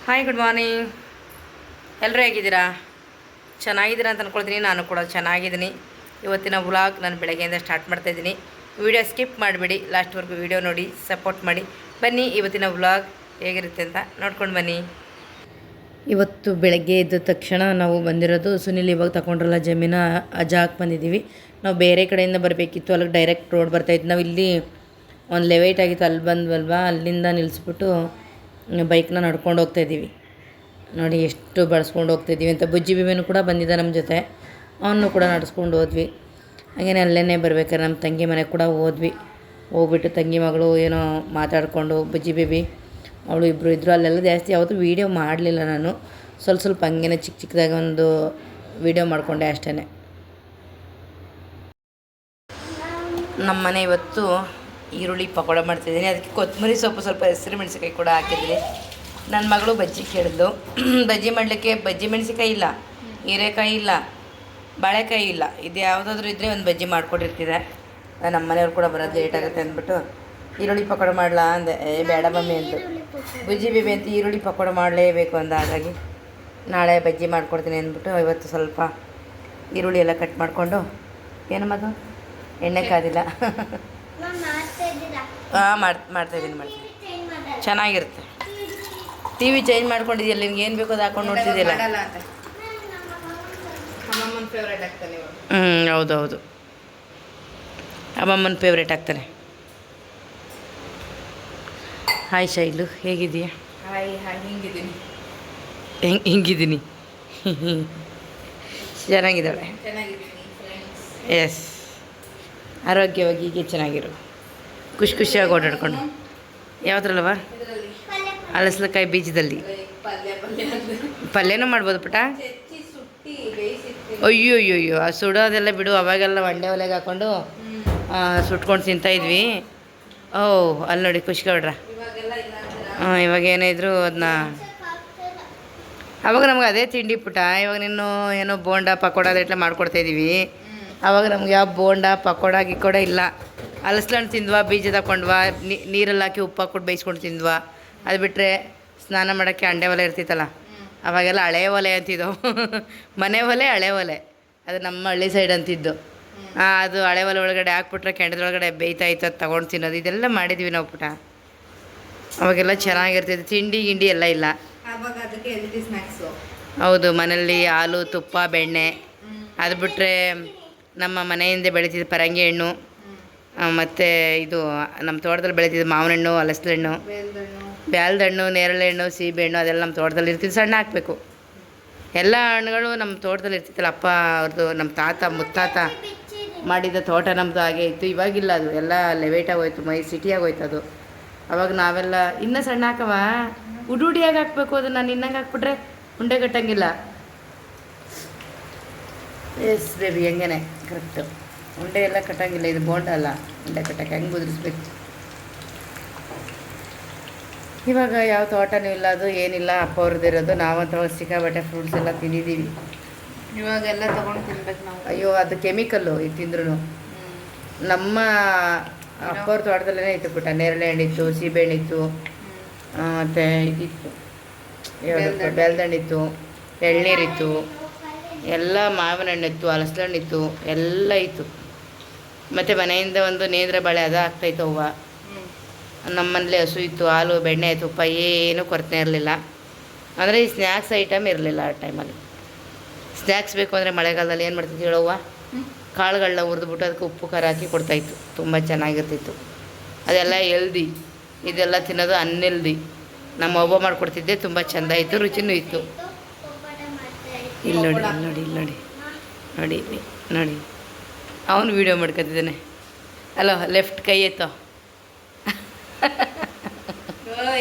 Hi, good morning. ಎಲ್ಲರೂ ಹೇಗಿದ್ದೀರಾ? ಚೆನ್ನಾಗಿದ್ದೀರಾ ಅಂತ ಅಂದ್ಕೊಳ್ತೀನಿ. ನಾನು ಕೂಡ ಚೆನ್ನಾಗಿದ್ದೀನಿ. ಇವತ್ತಿನ ವ್ಲಾಗ್ ನಾನು ಬೆಳಗ್ಗೆಯಿಂದ ಸ್ಟಾರ್ಟ್ ಮಾಡ್ತಾಯಿದ್ದೀನಿ. ವಿಡಿಯೋ ಸ್ಕಿಪ್ ಮಾಡಿಬಿಡಿ, ಲಾಸ್ಟ್ವರೆಗೂ ವಿಡಿಯೋ ನೋಡಿ ಸಪೋರ್ಟ್ ಮಾಡಿ. ಬನ್ನಿ, ಇವತ್ತಿನ ವ್ಲಾಗ್ ಹೇಗಿರುತ್ತೆ ಅಂತ ನೋಡ್ಕೊಂಡು ಬನ್ನಿ. ಇವತ್ತು ಬೆಳಗ್ಗೆ ಎದ್ದ ತಕ್ಷಣ ನಾವು ಬಂದಿರೋದು ಸುನಿಲ್ ಇವಾಗ ತಗೊಂಡ್ರಲ್ಲ ಜಮೀನ ಅಜಾಕ್ ಬಂದಿದ್ದೀವಿ. ನಾವು ಬೇರೆ ಕಡೆಯಿಂದ ಬರಬೇಕಿತ್ತು, ಅಲ್ಲಿಗೆ ಡೈರೆಕ್ಟ್ ರೋಡ್ ಬರ್ತಾಯಿತ್ತು. ನಾವು ಇಲ್ಲಿ ಒಂದು ಲೇಟ್ ಆಗಿತ್ತು, ಅಲ್ಲಿ ಬಂದ್ವಲ್ವಾ, ಅಲ್ಲಿಂದ ನಿಲ್ಲಿಸ್ಬಿಟ್ಟು ಬೈಕ್ನ ನಡ್ಕೊಂಡು ಹೋಗ್ತಾಯಿದ್ದೀವಿ. ನೋಡಿ ಎಷ್ಟು ಬಳಸ್ಕೊಂಡು ಹೋಗ್ತಾಯಿದ್ದೀವಿ ಅಂತ. ಬುಜ್ಜಿ ಬಿಬಿನೂ ಕೂಡ ಬಂದಿದ್ದ ನಮ್ಮ ಜೊತೆ, ಅವನು ಕೂಡ ನಡೆಸ್ಕೊಂಡು ಹೋದ್ವಿ. ಹಾಗೇ ಅಲ್ಲೇ ಬರ್ಬೇಕಾದ್ರೆ ನಮ್ಮ ತಂಗಿ ಮನೆಗೆ ಕೂಡ ಹೋದ್ವಿ. ಹೋಗ್ಬಿಟ್ಟು ತಂಗಿ ಮಗಳು ಏನೋ ಮಾತಾಡಿಕೊಂಡು ಬುಜ್ಜಿ ಬೇಬಿ ಅವಳು ಇಬ್ಬರು ಇದ್ದರು. ಅಲ್ಲೆಲ್ಲ ಜಾಸ್ತಿ ಯಾವತ್ತೂ ವೀಡಿಯೋ ಮಾಡಲಿಲ್ಲ ನಾನು, ಸ್ವಲ್ಪ ಹಂಗೇ ಚಿಕ್ಕ ಚಿಕ್ಕದಾಗಿ ಒಂದು ವೀಡಿಯೋ ಮಾಡಿಕೊಂಡೆ ಅಷ್ಟೇ. ನಮ್ಮ ಮನೆ ಇವತ್ತು ಈರುಳ್ಳಿ ಪಕೋಡ ಮಾಡ್ತಿದ್ದೀನಿ. ಅದಕ್ಕೆ ಕೊತ್ತಂಬರಿ ಸೊಪ್ಪು, ಸ್ವಲ್ಪ ಹೆಸರು ಮೆಣಸಿಕಾಯಿ ಕೂಡ ಹಾಕಿದ್ದೀನಿ. ನನ್ನ ಮಗಳು ಬಜ್ಜಿ ಕೇಳಿದ್ಲು. ಬಜ್ಜಿ ಮಾಡಲಿಕ್ಕೆ ಬಜ್ಜಿ ಮೆಣಸಿಕಾಯಿ ಇಲ್ಲ, ಹೀರೆಕಾಯಿ ಇಲ್ಲ, ಬಾಳೆಕಾಯಿ ಇಲ್ಲ. ಇದು ಯಾವುದಾದ್ರೂ ಇದ್ದರೆ ಒಂದು ಬಜ್ಜಿ ಮಾಡಿಕೊಟ್ಟಿರ್ತಿದೆ. ನಮ್ಮ ಮನೆಯವ್ರು ಕೂಡ ಬರೋದು ಲೇಟ್ ಆಗುತ್ತೆ ಅಂದ್ಬಿಟ್ಟು ಈರುಳ್ಳಿ ಪಕೋಡ ಮಾಡಲಾ ಅಂದೆ. ಬೇಡ ಮಮ್ಮಿ ಅಂತು. ಬಜ್ಜಿ ಬೇಬಿ ಅಂತ ಈರುಳ್ಳಿ ಪಕೋಡ ಮಾಡಲೇಬೇಕು ಅಂದ. ಹಾಗಾಗಿ ನಾಳೆ ಬಜ್ಜಿ ಮಾಡಿಕೊಡ್ತೀನಿ ಅಂದ್ಬಿಟ್ಟು ಇವತ್ತು ಸ್ವಲ್ಪ ಈರುಳ್ಳಿ ಎಲ್ಲ ಕಟ್ ಮಾಡಿಕೊಂಡು, ಏನಮ್ಮದು ಎಣ್ಣೆ ಕಾದಿಲ್ಲ. ಹಾಂ, ಮಾಡ್ತಾಯಿದ್ದೀನಿ. ಚೆನ್ನಾಗಿರುತ್ತೆ. ಟಿ ವಿ ಚೇಂಜ್ ಮಾಡ್ಕೊಂಡಿದ್ಯಲ್ಲ, ನಿನ್ಗೆ ಏನು ಬೇಕೋ ಅದು ಹಾಕೊಂಡು ನೋಡ್ತಿದ್ದಿಲ್ಲ. ಹೌದೌದು, ಅಮ್ಮಮ್ಮನ ಫೇವ್ರೇಟ್ ಆಗ್ತಾನೆ. ಹಾಯ್ ಶೈಲು, ಹೇಗಿದೆಯಾ? ಹಿಂಗಿದ್ದೀನಿ. ಚೆನ್ನಾಗಿದ್ದಾಳೆ. ಎಸ್, ಆರೋಗ್ಯವಾಗಿ ಹೀಗೆ ಚೆನ್ನಾಗಿರು, ಖುಷಿಯಾಗಿ ಓಡಾಡ್ಕೊಂಡು. ಯಾವುದ್ರಲ್ಲವ? ಹಲಸಲಕಾಯಿ ಬೀಜದಲ್ಲಿ ಪಲ್ಯನೂ ಮಾಡ್ಬೋದು ಪುಟ. ಅಯ್ಯೋ ಆ ಸುಡೋದೆಲ್ಲ ಬಿಡು. ಅವಾಗೆಲ್ಲ ಒಳ್ಳೆ ಒಲೆಗೆ ಹಾಕ್ಕೊಂಡು ಸುಟ್ಕೊಂಡು ತಿಂತಾಯಿದ್ವಿ. ಅಲ್ಲಿ ನೋಡಿ ಖುಷಿ ಗೌಡ್ರ. ಇವಾಗ ಏನಿದ್ರು ಅದನ್ನ, ಅವಾಗ ನಮ್ಗೆ ಅದೇ ತಿಂಡಿ ಪುಟ. ಇವಾಗ ನೀನು ಏನೋ ಬೋಂಡ ಪಕೋಡ ಅದೆಲ್ಲ ಮಾಡ್ಕೊಡ್ತಾಯಿದ್ದೀವಿ. ಆವಾಗ ನಮ್ಗೆ ಯಾವ ಬೋಂಡ ಪಕೋಡ ಗಿಕೋಡ ಇಲ್ಲ. ಹಲಸಲಣ್ಣು ತಿಂದ್ವಾ, ಬೀಜದ ಹಾಕೊಂಡ್ವಾ, ನೀರಲ್ಲಿ ಹಾಕಿ ಉಪ್ಪು ಹಾಕ್ಬಿಟ್ಟು ಬೇಯಿಸ್ಕೊಂಡು ತಿಂದ್ವಾ. ಅದು ಬಿಟ್ಟರೆ ಸ್ನಾನ ಮಾಡೋಕ್ಕೆ ಅಂಡೆ ಒಲೆ ಇರ್ತಿತ್ತಲ್ಲ, ಅವಾಗೆಲ್ಲ ಹಳೆ ಒಲೆ ಅಂತಿದ್ದೋ. ಮನೆ ಒಲೆ ಹಳೆ ಒಲೆ, ಅದು ನಮ್ಮ ಹಳ್ಳಿ ಸೈಡ್ ಅಂತಿದ್ದು. ಅದು ಹಳೆ ಒಲೆ ಒಳಗಡೆ ಹಾಕ್ಬಿಟ್ರೆ ಕೆಂಡದೊಳಗಡೆ ಬೇಯ್ತಾಯಿತ್ತು, ಅದು ತೊಗೊಂಡು ತಿನ್ನೋದು. ಇದೆಲ್ಲ ಮಾಡಿದ್ವಿ ನಾವು ಪುಟ. ಅವಾಗೆಲ್ಲ ಚೆನ್ನಾಗಿರ್ತಿತ್ತು. ತಿಂಡಿ ಗಿಂಡಿ ಎಲ್ಲ ಇಲ್ಲ. ಹೌದು, ಮನೇಲಿ ಹಾಲು, ತುಪ್ಪ, ಬೆಣ್ಣೆ. ಅದು ಬಿಟ್ಟರೆ ನಮ್ಮ ಮನೆಯಿಂದ ಬೆಳೀತಿದ್ದು ಪರಂಗಿ ಹಣ್ಣು, ಮತ್ತು ಇದು ನಮ್ಮ ತೋಟದಲ್ಲಿ ಬೆಳೀತಿದ್ದು ಮಾವಿನ ಹಣ್ಣು, ಹಲಸದ ಹಣ್ಣು, ಬ್ಯಾಲ್ದ ಹಣ್ಣು, ನೇರಳೆ ಹಣ್ಣು, ಸೀಬೆ ಹಣ್ಣು. ಅದೆಲ್ಲ ನಮ್ಮ ತೋಟದಲ್ಲಿ ಇರ್ತಿದ್ದು. ಸಣ್ಣ ಹಾಕಬೇಕು. ಎಲ್ಲ ಹಣ್ಣುಗಳು ನಮ್ಮ ತೋಟದಲ್ಲಿ ಇರ್ತಿತ್ತಲ್ಲ. ಅಪ್ಪ ಅವ್ರದ್ದು, ನಮ್ಮ ತಾತ ಮುತ್ತಾತ ಮಾಡಿದ ತೋಟ ನಮ್ಮದು ಹಾಗೆ ಇತ್ತು. ಇವಾಗಿಲ್ಲ, ಅದು ಎಲ್ಲ ಲೆವೇಟಾಗಿ ಹೋಯ್ತು, ಸಿಟಿಯಾಗಿ ಹೋಯ್ತು ಅದು. ಅವಾಗ ನಾವೆಲ್ಲ ಇನ್ನೂ ಸಣ್ಣ ಹಾಕವ, ಉಡುಡಿಯಾಗಿ ಹಾಕಬೇಕು. ಅದು ನಾನು ಇನ್ನಂಗೆ ಹಾಕ್ಬಿಟ್ರೆ ಉಂಡೆ ಕಟ್ಟಂಗಿಲ್ಲ. ಎಸ್ ಬೇಬಿ, ಹೆಂಗೇನೆ ಕರೆಕ್ಟು. ಉಂಡೆ ಎಲ್ಲ ಕಟ್ಟಂಗಿಲ್ಲ. ಇದು ಬೋಂಡ ಅಲ್ಲ, ಉಂಡೆ ಕಟ್ಟಕ್ಕೆ ಹೆಂಗೆ ಉದುರಿಸ್ಬೇಕು. ಇವಾಗ ಯಾವ ತೋಟನೂ ಇಲ್ಲ, ಅದು ಏನಿಲ್ಲ. ಅಪ್ಪ ಅವ್ರದ್ದು ಇರೋದು. ನಾವಂತ ಸಿಕ್ಕಾಬಟ್ಟೆ ಫ್ರೂಟ್ಸ್ ಎಲ್ಲ ತಿಂದಿದ್ದೀವಿ. ಇವಾಗೆಲ್ಲ ತೊಗೊಂಡು ತಿನ್ಬೇಕು ನಾವು. ಅಯ್ಯೋ, ಅದು ಕೆಮಿಕಲ್ಲು ಇದು ತಿಂದ್ರೂ. ನಮ್ಮ ಅಪ್ಪ ಅವ್ರ ತೋಟದಲ್ಲೇ ಇತ್ತು ಪುಟ್ಟ. ನೇರಳೆ ಹಣ್ಣಿತ್ತು, ಸೀಬೆ ಹಣ್ಣಿತ್ತು, ಮತ್ತು ಇದಿತ್ತು, ಬೆಲ್ದ ಹಣ್ಣಿತ್ತು, ಎಳ್ನೀರಿತ್ತು, ಎಲ್ಲ ಮಾವಿನ ಹಣ್ಣಿತ್ತು, ಹಲಸದ ಹಣ್ಣಿತ್ತು, ಎಲ್ಲ ಇತ್ತು. ಮತ್ತು ಮನೆಯಿಂದ ಒಂದು ನೇಂದ್ರ ಬಾಳೆ ಅದು ಆಗ್ತಾಯಿತ್ತು ಹೂವು. ನಮ್ಮನೇಲಿ ಹಸು ಇತ್ತು, ಹಾಲು, ಬೆಣ್ಣೆ, ತುಪ್ಪ ಏನೂ ಕೊರತೆ ಇರಲಿಲ್ಲ. ಅಂದರೆ ಈ ಸ್ನ್ಯಾಕ್ಸ್ ಐಟಮ್ ಇರಲಿಲ್ಲ ಆ ಟೈಮಲ್ಲಿ. ಸ್ನ್ಯಾಕ್ಸ್ ಬೇಕು ಅಂದರೆ ಮಳೆಗಾಲದಲ್ಲಿ ಏನು ಮಾಡ್ತಿದ್ವಿ ಹೇಳವ್ವ? ಕಾಳುಗಳನ್ನ ಹುರಿದ್ಬಿಟ್ಟು ಅದಕ್ಕೆ ಉಪ್ಪು ಖಾರ ಹಾಕಿ ಕೊಡ್ತಾಯಿತ್ತು. ತುಂಬ ಚೆನ್ನಾಗಿರ್ತಿತ್ತು. ಅದೆಲ್ಲ ಎಲ್ದಿ. ಇದೆಲ್ಲ ತಿನ್ನೋದು ಅನ್ಎಲ್ದಿ. ನಮ್ಮ ಅವ್ವ ಮಾಡಿಕೊಡ್ತಿದ್ದೆ, ತುಂಬ ಚೆಂದ ಇತ್ತು, ರುಚಿನೂ ಇತ್ತು. ಇಲ್ಲಿ ನೋಡಿ, ಇಲ್ಲಿ ನೋಡಿ, ಇಲ್ಲಿ ನೋಡಿ, ನೋಡಿ ನೋಡಿ, ಅವನು ವೀಡಿಯೋ ಮಾಡ್ಕೊತಿದ್ದಾನೆ. ಅಲೋ, ಲೆಫ್ಟ್ ಕೈ ಎತ್ತೋ.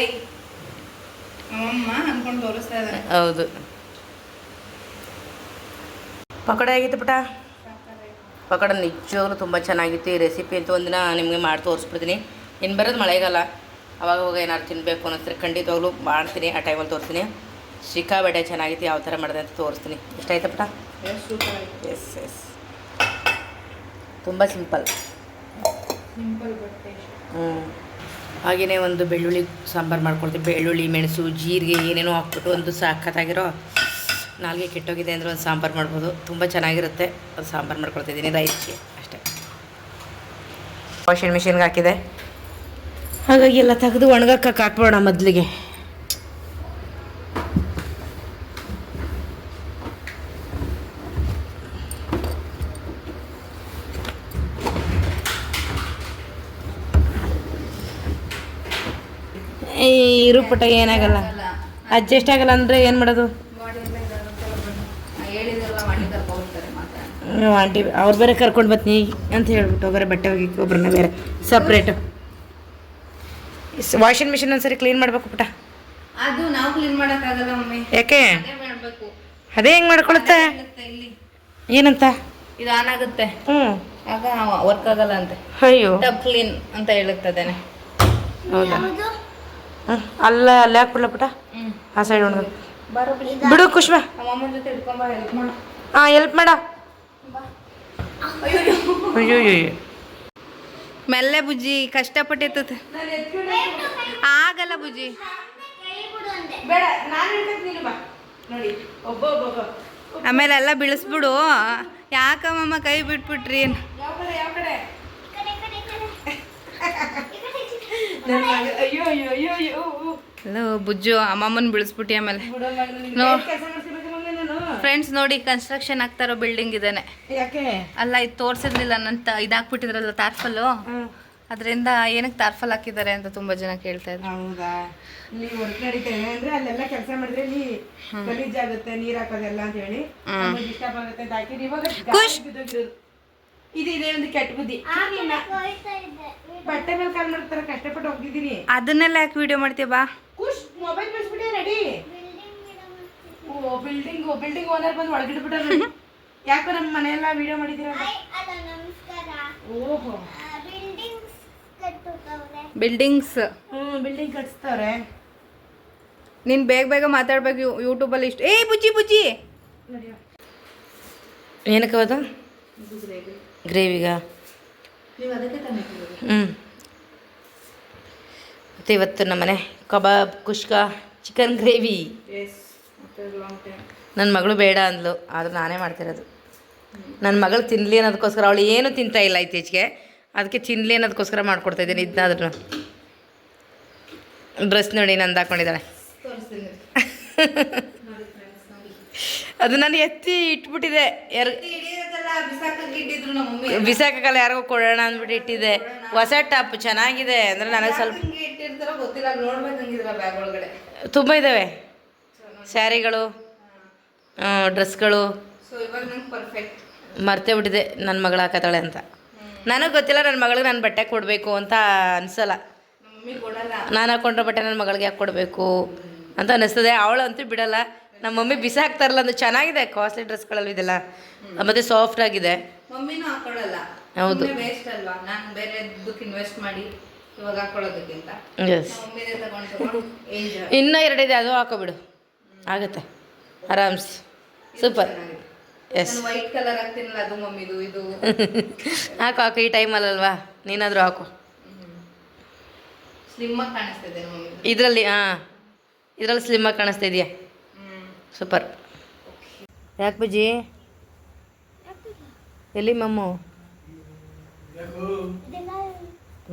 ಹೌದು. ಪಕೋಡ ಹೇಗಿತ್ತು ಪುಟ? ಪಕೋಡ ನಿಜವಾಗ್ಲೂ ತುಂಬ ಚೆನ್ನಾಗಿತ್ತು. ಈ ರೆಸಿಪಿ ಅಂತ ಒಂದಿನ ನಿಮಗೆ ಮಾಡಿ ತೋರಿಸ್ಬಿಡ್ತೀನಿ. ಇನ್ನು ಬರೋದು ಮಳೆಗಾಲ, ಅವಾಗ ಏನಾದ್ರು ತಿನ್ನಬೇಕು ಅನ್ನಿಸ್ತಾರೆ ಖಂಡಿತವಾಗ್ಲೂ ಮಾಡ್ತೀನಿ. ಆ ಟೈಮಲ್ಲಿ ತೋರಿಸ್ತೀನಿ. ಸಿಕ್ಕಾಬಟ್ಟೆ ಚೆನ್ನಾಗಿತ್ತು. ಯಾವ ಥರ ಮಾಡಿದೆ ಅಂತ ತೋರಿಸ್ತೀನಿ. ಎಷ್ಟಾಯ್ತು ಪುಟ? ಎಸ್, ತುಂಬ ಸಿಂಪಲ್. ಹಾಗೆಯೇ ಒಂದು ಬೆಳ್ಳುಳ್ಳಿ ಸಾಂಬಾರು ಮಾಡ್ಕೊಳ್ತೀವಿ. ಬೆಳ್ಳುಳ್ಳಿ ಮೆಣಸು ಜೀರಿಗೆ ಏನೇನೋ ಹಾಕ್ಬಿಟ್ಟು ಒಂದು ಸಖತ್ತಾಗಿರೋ ನಾಲ್ಗೆ ಕೆಟ್ಟೋಗಿದೆ ಅಂದರೆ ಒಂದು ಸಾಂಬಾರು ಮಾಡ್ಬೋದು. ತುಂಬ ಚೆನ್ನಾಗಿರುತ್ತೆ. ಅದು ಸಾಂಬಾರು ಮಾಡ್ಕೊಳ್ತಿದ್ದೀನಿ ರೈಸ್ಗೆ ಅಷ್ಟೇ. ವಾಷಿಂಗ್ ಮಿಷಿನ್ಗೆ ಹಾಕಿದೆ, ಹಾಗಾಗಿ ಎಲ್ಲ ತೆಗೆದು ಒಣಗಕ್ಕೆ ಹಾಕ್ಬೋಣ ಮೊದಲಿಗೆ. ಈ ರೂಪಟ ಏನಾಗಲ್ಲ, ಅಡ್ಜಸ್ಟ್ ಆಗಲ್ಲ ಅಂದರೆ ಏನು ಮಾಡೋದು? ಆಂಟಿ ಅವ್ರು ಬೇರೆ ಕರ್ಕೊಂಡು ಬರ್ತೀನಿ ಅಂತ ಹೇಳ್ಬಿಟ್ಟು ಬೇರೆ ಬಟ್ಟೆ ಹೋಗಿಕ್ಕೆ ಒಬ್ಬರನ್ನ ಬೇರೆ ಸಪ್ರೇಟು. ವಾಷಿಂಗ್ ಮಿಷಿನ್ ಒಂದ್ಸರಿ ಕ್ಲೀನ್ ಮಾಡಬೇಕು ಪುಟ. ಅದು ನಾವು ಕ್ಲೀನ್ ಮಾಡೋಕ್ಕಾಗಲ್ಲ ಮಮ್ಮಿ. ಯಾಕೆ? ಮಾಡಬೇಕು. ಅದೇ ಹೆಂಗೆ ಮಾಡ್ಕೊಳುತ್ತೆ? ಇಲ್ಲಿ ಏನಂತ? ಇದು ಆನ್ ಆಗುತ್ತೆ, ಹ್ಞೂ ಆಗ ವರ್ಕ್ ಆಗಲ್ಲ ಅಂತೆ. ಅಯ್ಯೋ, ಟಬ್ ಕ್ಲೀನ್ ಅಂತ ಹೇಳುತ್ತದೇನೆ. ಹೌದಾ? ಅಲ್ಲ ಅಲ್ಲೇ ಹಾಕ್ಬಿಡ್ಲ ಪುಟ, ಆ ಸೈಡ್ ಹೊಡೆದು ಬರೋ ಬಿಡು. ಖುಷ್ಮಾ ಅಮ್ಮನ ಜೊತೆ ಹಿಡ್ಕೊಂಬ, ಹೆಲ್ಪ್ ಮಾಡು. ಹಾಂ ಹೆಲ್ಪ್ ಮಾಡ. ಅಯ್ಯೋ ಮೆಲ್ಲೆ ಬುಜ್ಜಿ, ಕಷ್ಟಪಟ್ಟಿರ್ತದೆ. ಆಗಲ್ಲ ಬುಜ್ಜಿ. ಬೇಡ, ನಾನು ಬಾ ನೋಡಿ. ಆಮೇಲೆ ಎಲ್ಲ ಬೀಳಿಸ್ಬಿಡು. ಯಾಕಮ್ಮ ಕೈ ಬಿಟ್ಬಿಟ್ರಿ? ಯಾವ ಕಡೆ? ಅಯ್ಯೋ ಅಯ್ಯೋ ಅಯ್ಯೋ ಅಯ್ಯೋ. ಹಲೋ ಬುಜ್ಜು, ಅಮ್ಮಮ್ಮನ ಬೀಳಿಸ್ಬಿಟ್ಟಿ. ಆಮೇಲೆ ಫ್ರೆಂಡ್ಸ್ ನೋಡಿ, ಕನ್ಸ್ಟ್ರಕ್ಷನ್ ಆಗ್ತಾರೋ ಬಿಲ್ಡಿಂಗ್ ಇದೇನೆ. ಯಾಕೆ? ಅಲ್ಲ, ಇದು ತೋರಿಸಿರ್ಲಿಲ್ಲ ನಂತ. ಇದಾಕ್ಬಿಟ್ಟಿದ್ರಲ್ಲ ತಾರ್ಫಲ್ಲು, ಅದರಿಂದ ಏನಕ್ಕೆ ತಾರ್ಫಲ್ ಹಾಕಿದ್ದಾರೆ ಅಂತ ತುಂಬಾ ಜನ ಕೇಳ್ತಾ ಇದ್ರು. ಹೌದಾ? ಇಲ್ಲಿ ವರ್ಕ್ ನಡೀತಾ ಇದೆ ಅಂದ್ರೆ ಅಲ್ಲೆಲ್ಲ ಕೆಲಸ ಮಾಡಿದ್ರೆ ಇಲ್ಲಿ ಗಲೀಜಾಗುತ್ತೆ, ನೀರ್ ಹಾಕೋದೆಲ್ಲ ಅಂತ ಹೇಳಿ ಡಿಸ್ಟರ್ಬ್ ಆಗುತ್ತೆ ಅಂತ ಹಾಕಿದ್ರೆ ಇವಾಗ ಬಿದ್ದೋಗಿರೋದು. ಇದೆ ಒಂದು ಕೆಟ್ಟ ಬುದ್ಧಿ. ಬಟ್ಟೆ ಮೇಲೆ ಕಾಲ್ ಮಾಡ್ತಾರೆ, ಕಷ್ಟಪಟ್ಟು ಹೋಗಿದ್ದೀನಿ. ಅದನ್ನೆಲ್ಲ ಯಾಕೆ ವಿಡಿಯೋ ಮಾಡ್ತೀಯ? ಬಾ ಖುಷ್, ಮೊಬೈಲ್ ಬಿಡಿಸ್ಬಿಟ್ಟೆ ರೆಡಿ. ಓ ಬಿಲ್ಡಿಂಗ್ ಓನರ್ ಬಂದು ಒಳಗಿಡ್ಬಿಟ್ಟ ನೋಡಿ. ಯಾಕೋ ನಮ್ಮ ಮನೆಯೆಲ್ಲ ವಿಡಿಯೋ ಮಾಡಿದ್ದೀರಾ? ಓಹೋ, ಬಿಲ್ಡಿಂಗ್ಸ್. ಬಿಲ್ಡಿಂಗ್ ಕಟ್ಸ್ತವ್ರೆ. ನೀನ್ ಬೇಗ ಬೇಗ ಮಾತಾಡ್ಬೇಕು ಯೂಟ್ಯೂಬಲ್ಲಿ. ಇಷ್ಟು ಬುಜ್ಜಿ ಏನಕ್ಕೆ ಅದು? ಗ್ರೇವಿಗ? ಮತ್ತು ಇವತ್ತು ನಮ್ಮನೆ ಕಬಾಬ್, ಕುಷ್ಕ, ಚಿಕನ್ ಗ್ರೇವಿ. ನನ್ನ ಮಗಳು ಬೇಡ ಅಂದ್ಲು, ಆದ್ರೆ ನಾನೇ ಮಾಡ್ತಿರೋದು. ನನ್ನ ಮಗಳು ತಿನ್ನಲಿ ಅನ್ನೋದಕ್ಕೋಸ್ಕರ, ಅವಳು ಏನು ತಿಂತಾ ಇಲ್ಲ ಇತ್ತೀಚೆಗೆ, ಅದಕ್ಕೆ ತಿನ್ನಲಿ ಅನ್ನೋದಕ್ಕೋಸ್ಕರ ಮಾಡ್ಕೊಡ್ತಾಯಿದ್ದೀನಿ. ಇದನ್ನಾದ್ರೂ ಡ್ರೆಸ್ ನೋಡಿ ನಂದು ಹಾಕ್ಕೊಂಡಿದ್ದಾಳೆ. ಅದು ನಾನು ಎತ್ತಿ ಇಟ್ಬಿಟ್ಟಿದೆ. ಬಿಸಾಕಲ್ಲ, ಯಾರಿಗೋ ಕೊಡೋಣ ಅಂದ್ಬಿಟ್ಟು ಇಟ್ಟಿದ್ದೆ. ಹೊಸ ಟಾಪ್ ಚೆನ್ನಾಗಿದೆ ಅಂದರೆ ನನಗೆ ಸ್ವಲ್ಪ ತುಂಬ ಇದ್ದಾವೆ. ಸ್ಯಾರಿಗಳು, ಡ್ರೆಸ್ಗಳು. ಮರ್ತೇ ಬಿಟ್ಟಿದೆ ನನ್ನ ಮಗಳು ಹಾಕತ್ತಾಳೆ ಅಂತ. ನನಗೆ ಗೊತ್ತಿಲ್ಲ ನನ್ನ ಮಗಳಿಗೆ ನಾನು ಬಟ್ಟೆ ಕೊಡಬೇಕು ಅಂತ ಅನಿಸಲ್ಲ. ನಾನು ಹಾಕೊಂಡ್ರೆ ಬಟ್ಟೆ ನನ್ನ ಮಗಳಿಗೆ ಯಾಕೆ ಕೊಡಬೇಕು ಅಂತ ಅನ್ನಿಸ್ತದೆ. ಅವಳಂತೂ ಬಿಡಲ್ಲ. ನಮ್ಮ ಮಮ್ಮಿ ಬಿಸಾಕ್ತಾರಲ್ಲ, ಅದು ಚೆನ್ನಾಗಿದೆ. ಕಾಸ್ಟ್ಲಿ ಡ್ರೆಸ್ಗಳಲ್ಲಿ ಇದೆಲ್ಲ ಮತ್ತು ಸಾಫ್ಟ್ ಆಗಿದೆ. ಮಮ್ಮಿನೂ ಹಾಕೊಳ್ಳಲ್ಲ. ಹೌದು, ವೇಸ್ಟ್ ಅಲ್ವಾ? ನಾನು ಬೇರೆ ದುಡ್ಡು ಇನ್ವೆಸ್ಟ್ ಮಾಡಿ ಇವಾಗ ಹಾಕೊಳ್ಳೋದಕ್ಕಿಂತ ಎಸ್. ಇನ್ನೂ 2 ಇದೆ, ಅದು ಹಾಕೋಬಿಡು, ಆಗುತ್ತೆ ಆರಾಮ್ಸಿ. ಸೂಪರ್. ಎಸ್, ವೈಟ್ ಕಲರ್ ಹಾಕ್ತೀನಲ್ಲ, ಅದು ಮಮ್ಮಿದು. ಇದು ಹಾಕು ಈ ಟೈಮಲ್ಲಲ್ವಾ, ನೀನಾದರೂ ಹಾಕು. ಸ್ಲಿಮ್ ಆಗಿ ಕಾಣಿಸ್ತಿದೆ ಮಮ್ಮಿ ಇದರಲ್ಲಿ. ಇದರಲ್ಲಿ ಸ್ಲಿಮ್ ಆಗಿ ಕಾಣಿಸ್ತಾ ಇದೆಯಾ? ಸೂಪರ್. ಯಾಕೆ ಬುಜ್ಜಿ? ಎಲ್ಲಿ ಮಮ್ಮು?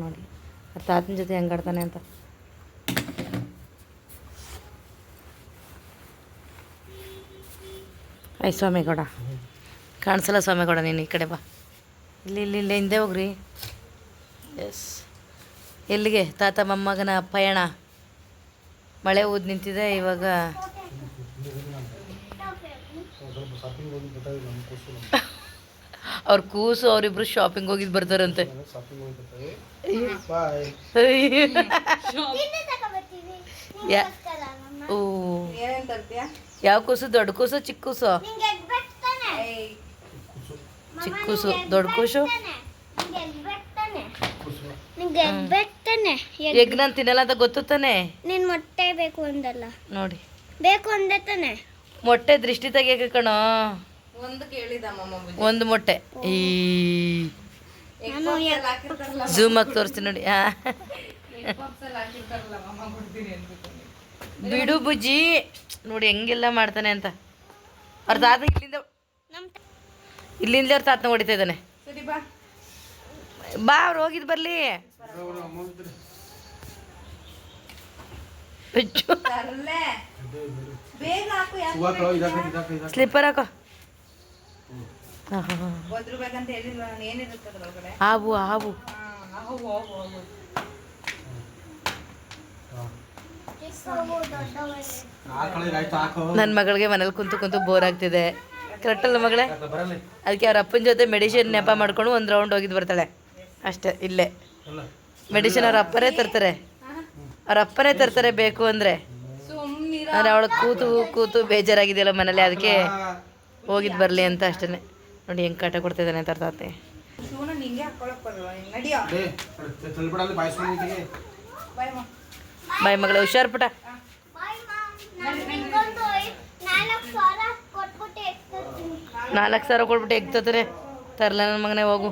ನೋಡಿ ತಾತನ ಜೊತೆ ಹೆಂಗೆ ಆಡ್ತಾನೆ ಅಂತ. ಸ್ವಾಮಿಗೌಡ ಕಾಣಿಸಲ್ಲ. ಸ್ವಾಮಿಗೌಡ ನೀನು ಈ ಕಡೆ ಬಾ. ಇಲ್ಲಿ ಹಿಂದೆ ಹೋಗ್ರಿ. ಎಸ್. ಎಲ್ಲಿಗೆ? ತಾತ ಮೊಮ್ಮಗನ ಪಯಣ. ಮಳೆ ಊದ್ ನಿಂತಿದೆ ಇವಾಗ. ಅವ್ರ ಕೂಸು ಅವರಿಬ್ರು ಶಾಪಿಂಗ್ ಹೋಗಿದ್ದು ಬರ್ತಾರಂತೆ. ಓ, ಯಾವ ಕೂಸು? ದೊಡ್ಡ ಕೂಸು ಚಿಕ್ಕ ಕೂಸು? ಚಿಕ್ಕ ಕೂಸು. ದೊಡ್ಡ ಕೂಸು ಎಗ್ ನಾನು ತಿನ್ನಲ್ಲ ಅಂತ ಗೊತ್ತು ತಾನೆ? ನೀನ್ ಮೊಟ್ಟೆ ಬೇಕು ಅಂದಲ್ಲ, ನೋಡಿ ಬೇಕು ಅಂದೆ ತಾನೆ. ಮೊಟ್ಟೆ ದೃಷ್ಟಿ ತೆಗಿಯಕ್ಕೆ ಕಣೋ. ಒಂದು ಕೇಳಿದ ಒಂದು ಮೊಟ್ಟೆ. ಈ ಝೂಮ್ ಆಗಿ ತೋರಿಸ್ತೀನಿ ನೋಡಿ. ಬಿಡು ಬುಜ್ಜಿ ನೋಡಿ ಹೆಂಗೆಲ್ಲ ಮಾಡ್ತಾನೆ ಅಂತ. ಅವ್ರ ತಾತ ಇಲ್ಲಿಂದಲೇ ಅವ್ರ ತಾತನ ಹೊಡಿತಾ ಇದ್ದಾನೆ. ಸರಿ ಬಾ ಬಾ ಅವ್ರು ಹೋಗಿದ್ ಬರ್ಲಿ. ತರ್ಲೆ. ಬೇಗ ಹಾಕು. ಸ್ಲಿಪ್ಪರ್ ಹಾಕೋ. ಒದ್ರಬೇಕಂತ ಹೇಳಿಲ್ವ ನಾನು, ಏನಿರುತ್ತೆ ಅದ್ರೊಳಗಡೆ? ಹಾವು ಹಾವು. ನನ್ನ ಮಗಳಿಗೆ ಮನೇಲಿ ಕುಂತು ಕುಂತು ಬೋರ್ ಆಗ್ತಿದೆ. ಕರೆಕ್ಟಲ್ಲ ಮಗಳೇ? ಅದಕ್ಕೆ ಅವ್ರ ಅಪ್ಪನ ಜೊತೆ ಮೆಡಿಸಿನ್ ನೆಪ ಮಾಡ್ಕೊಂಡು ಒಂದು ರೌಂಡ್ ಹೋಗಿದ್ದು ಬರ್ತಾಳೆ ಅಷ್ಟೇ. ಇಲ್ಲೇ ಮೆಡಿಸಿನ್ ಅವ್ರ ಅಪ್ಪನೇ ತರ್ತಾರೆ, ಅವ್ರ ಅಪ್ಪನೇ ತರ್ತಾರೆ ಬೇಕು ಅಂದರೆ. ಅಂದರೆ ಅವಳು ಕೂತು ಕೂತು ಬೇಜಾರಾಗಿದೆಯಲ್ಲ ಮನೇಲಿ, ಅದಕ್ಕೆ ಹೋಗಿದ್ದು ಬರಲಿ ಅಂತ ಅಷ್ಟೇ. ನೋಡಿ ಹೆಂಗೆ ಕಾಟ ಕೊಡ್ತಿದ್ದಾನೆ ಅಂತ ತಾತೆ. ಬಾಯ್ ಮಗಳೇ, ಹುಷಾರು ಪುಟ. 4,000 ಕೊಟ್ಬಿಟ್ಟು ಎಗ್ತತಾರೆ. ತರಲ ನನ್ನ ಮಗನೇ, ಹೋಗು.